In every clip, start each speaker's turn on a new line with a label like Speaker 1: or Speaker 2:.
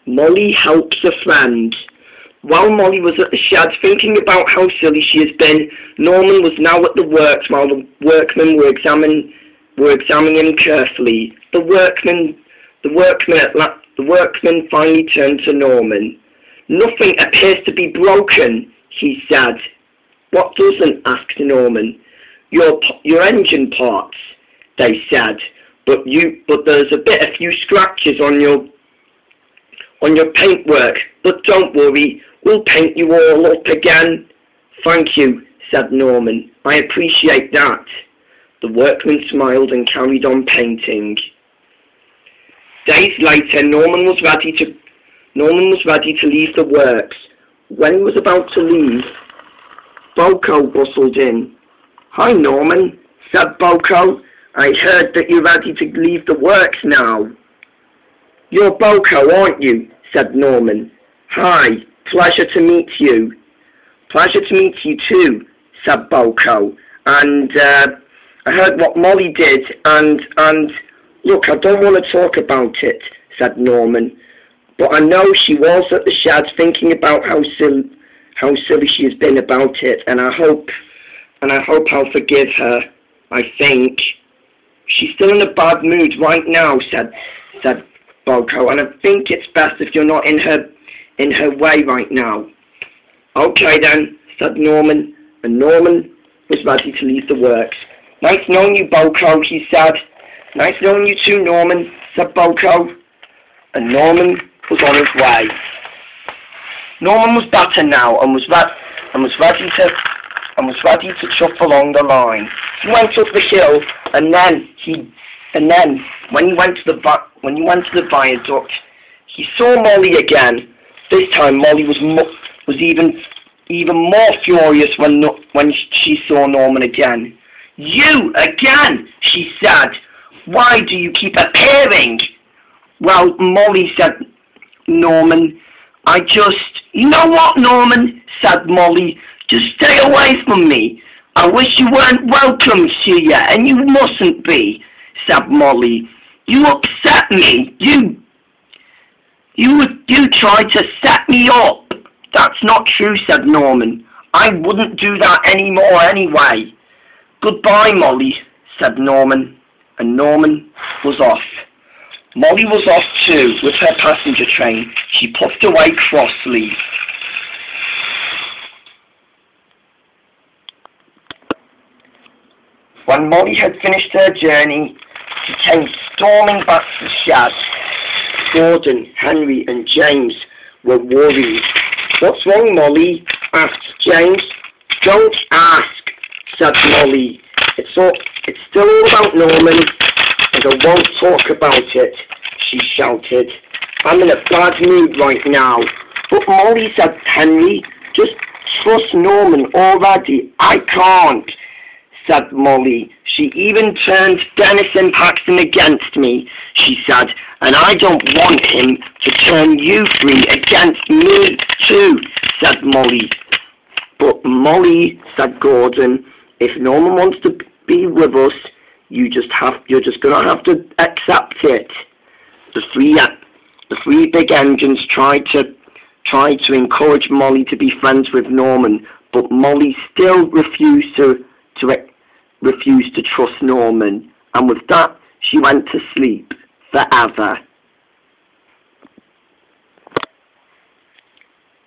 Speaker 1: Molly helps a friend. While Molly was at the shed thinking about how silly she has been, Norman was now at the works while the workmen were examining him carefully. The workman finally turned to Norman. "Nothing appears to be broken," he said. "What doesn't?" asked Norman. Your engine parts," they said. But there's a few scratches on your paintwork. But don't worry, we'll paint you all up again." "Thank you," said Norman. "I appreciate that." The workman smiled and carried on painting. Days later, Norman was ready to leave the works. When he was about to leave, Boko bustled in. "Hi, Norman," said Boko. "I heard that you're ready to leave the works now." "You're Boko, aren't you?" said Norman. "Hi, pleasure to meet you." "Pleasure to meet you too," said Boko. "And I heard what Molly did, and look, I don't want to talk about it," said Norman. "But I know she was at the shed thinking about how silly she has been about it, and I hope I'll forgive her. I think she's still in a bad mood right now," said Boko, "and I think it's best if you're not in her way right now." "Okay then," said Norman, and Norman was ready to leave the works. "Nice knowing you, Boko," he said. "Nice knowing you too, Norman," said Boko, and Norman was on his way. Norman was better now and was ready to chuff along the line. He went up the hill, and then when he went to the viaduct, he saw Molly again. This time Molly was even more furious when she saw Norman again. "You again," she said. "Why do you keep appearing?" "Well, Molly," said Norman, "You know what, Norman," said Molly, "just stay away from me. I wish you weren't welcome here, and you mustn't be," said Molly. "You upset me. You tried to set me up." "That's not true," said Norman. "I wouldn't do that anymore anyway." "Goodbye, Molly," said Norman, and Norman was off. Molly was off too, with her passenger train. She puffed away crossly. When Molly had finished her journey, she came storming back to the shed. Gordon, Henry, and James were worried. "What's wrong, Molly?" asked James. "Don't ask," said Molly. It's still all about Norman, and I won't talk about it," she shouted. "I'm in a bad mood right now." "But Molly," said Henry, "just trust Norman already." "I can't," said Molly. "She even turned Dennis and Paxton against me," she said, "and I don't want him to turn you three against me too," said Molly. "But Molly," said Gordon, "if Norman wants to be with us, you're just gonna have to accept it." The three big engines tried to encourage Molly to be friends with Norman, but Molly still refused to trust Norman, and with that she went to sleep forever.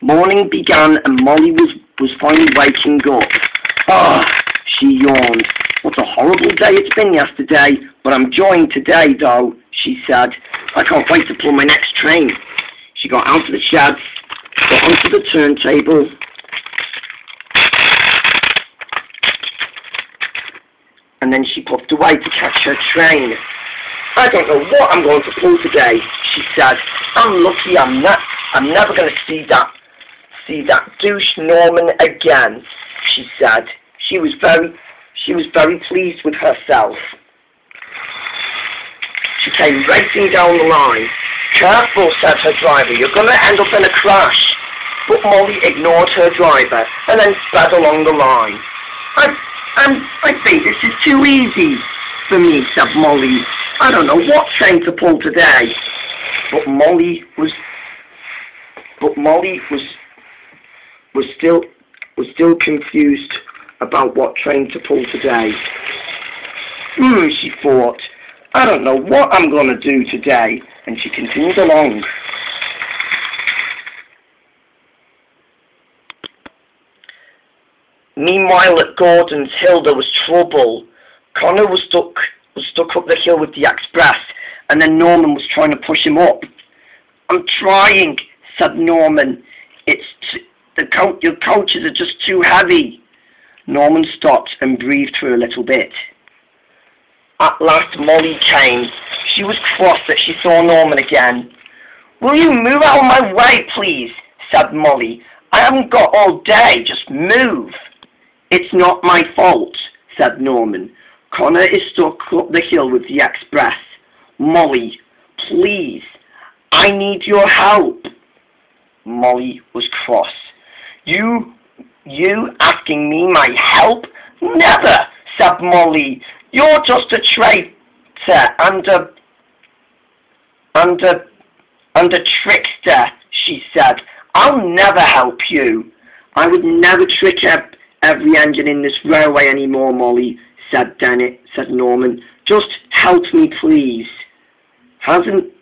Speaker 1: Morning began and Molly was finally waking up. "Ah," she yawned. "What a horrible day it's been yesterday, but I'm enjoying today though," she said. "I can't wait to pull my next train." She got out of the shed, got onto the turntable, and then she puffed away to catch her train. "I don't know what I'm going to pull today," she said. "I'm lucky I'm never going to see that douche Norman again," she said. She was very pleased with herself. She came racing down the line. "Careful," said her driver, "you're going to end up in a crash." But Molly ignored her driver and then sped along the line. I think this is too easy for me," said Molly. "I don't know what train to pull today." But Molly was But Molly was still confused about what train to pull today. She thought, I don't know what I'm going to do today, and she continued along. Meanwhile, at Gordon's Hill, there was trouble. Connor was stuck up the hill with the express, and then Norman was trying to push him up. I'm trying, said Norman. Your coaches are just too heavy. Norman stopped and breathed for a little bit. At last, Molly came. She was cross that she saw Norman again. Will you move out of my way, please? Said Molly. I haven't got all day. Just move. It's not my fault, said Norman. Connor is stuck up the hill with the express. Molly, please. I need your help. Molly was cross. You asking me my help? Never, said Molly. You're just a traitor and a trickster, she said. I'll never help you. I would never trick every engine in this railway anymore, Molly, said Norman. Just help me, please. Hasn't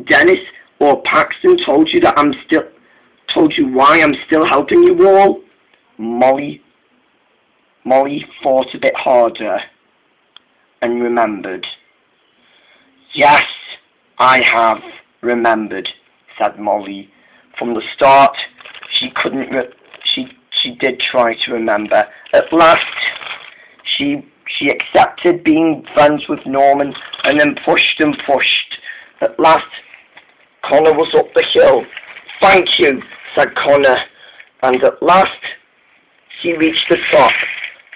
Speaker 1: Dennis or Paxton told you why I'm still helping you all? Molly thought a bit harder and remembered. Yes, I have remembered, said Molly. From the start, she did try to remember. At last, she accepted being friends with Norman, and then pushed and pushed. At last, Connor was up the hill. Thank you, said Connor, and at last, he reached the top.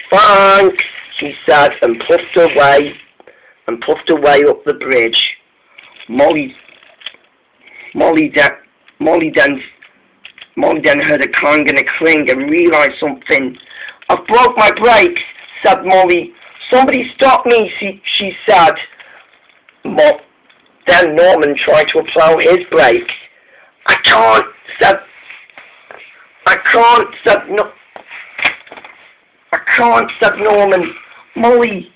Speaker 1: Thanks, he said, and puffed away up the bridge. Molly then heard a clang and a cling and realised something. I've broke my brakes, said Molly. Somebody stop me, she said. Then Norman tried to apply his brakes. I can't, said Norman. Molly,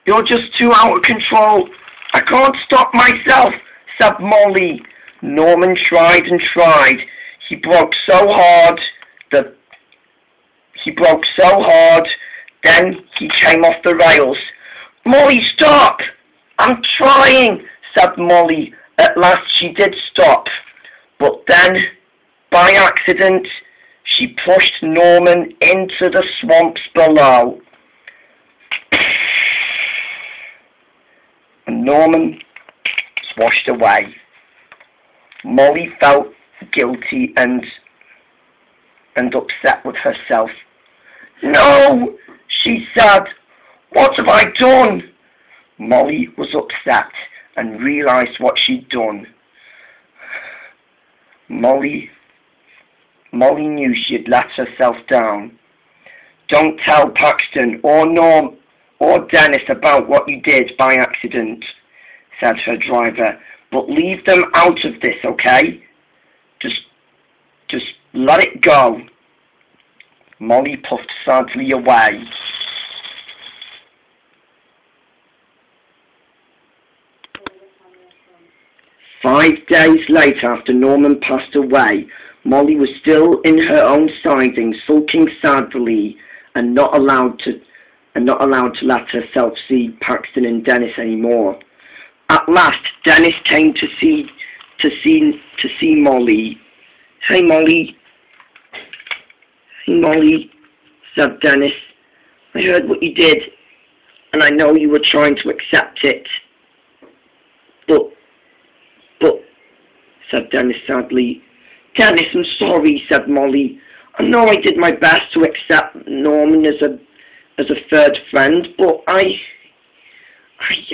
Speaker 1: you're just too out of control. I can't stop myself, said Molly. Norman tried and tried. He broke so hard, then he came off the rails. Molly, stop! I'm trying, said Molly. At last she did stop, but then, by accident, she pushed Norman into the swamps below. And Norman was washed away. Molly felt guilty and upset with herself. No, she said. What have I done? Molly was upset and realised what she'd done. Molly knew she had let herself down. Don't tell Paxton or Norm or Dennis about what you did by accident, said her driver, but leave them out of this, okay? Just let it go. Molly puffed sadly away. "5 days later, after Norman passed away, Molly was still in her own siding, sulking sadly, and not allowed to let herself see Paxton and Dennis anymore. At last, Dennis came to see Molly. Hey, Molly. Hey, Molly, said Dennis. I heard what you did, and I know you were trying to accept it. But, said Dennis sadly. Dennis, I'm sorry, said Molly. I know I did my best to accept Norman as a third friend, but I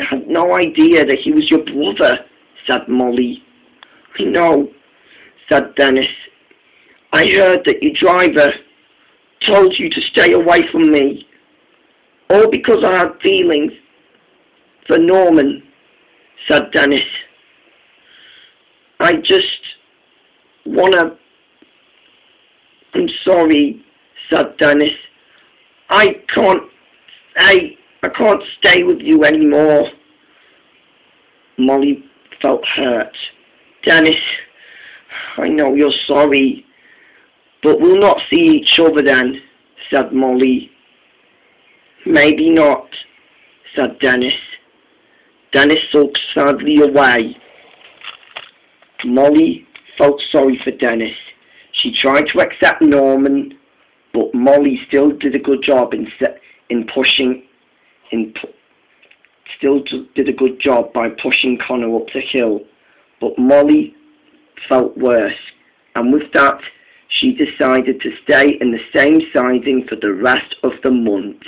Speaker 1: had no idea that he was your brother, said Molly. I know, said Dennis. I heard that your driver told you to stay away from me, all because I had feelings for Norman, said Dennis. I I just wanna... I'm sorry, said Dennis. I can't stay with you anymore. Molly felt hurt. Dennis, I know you're sorry, but we'll not see each other then, said Molly. Maybe not, said Dennis. Dennis sulked sadly away. Molly felt sorry for Dennis. She tried to accept Norman, but Molly still did a good job did a good job by pushing Connor up the hill. But Molly felt worse, and with that, she decided to stay in the same siding for the rest of the month.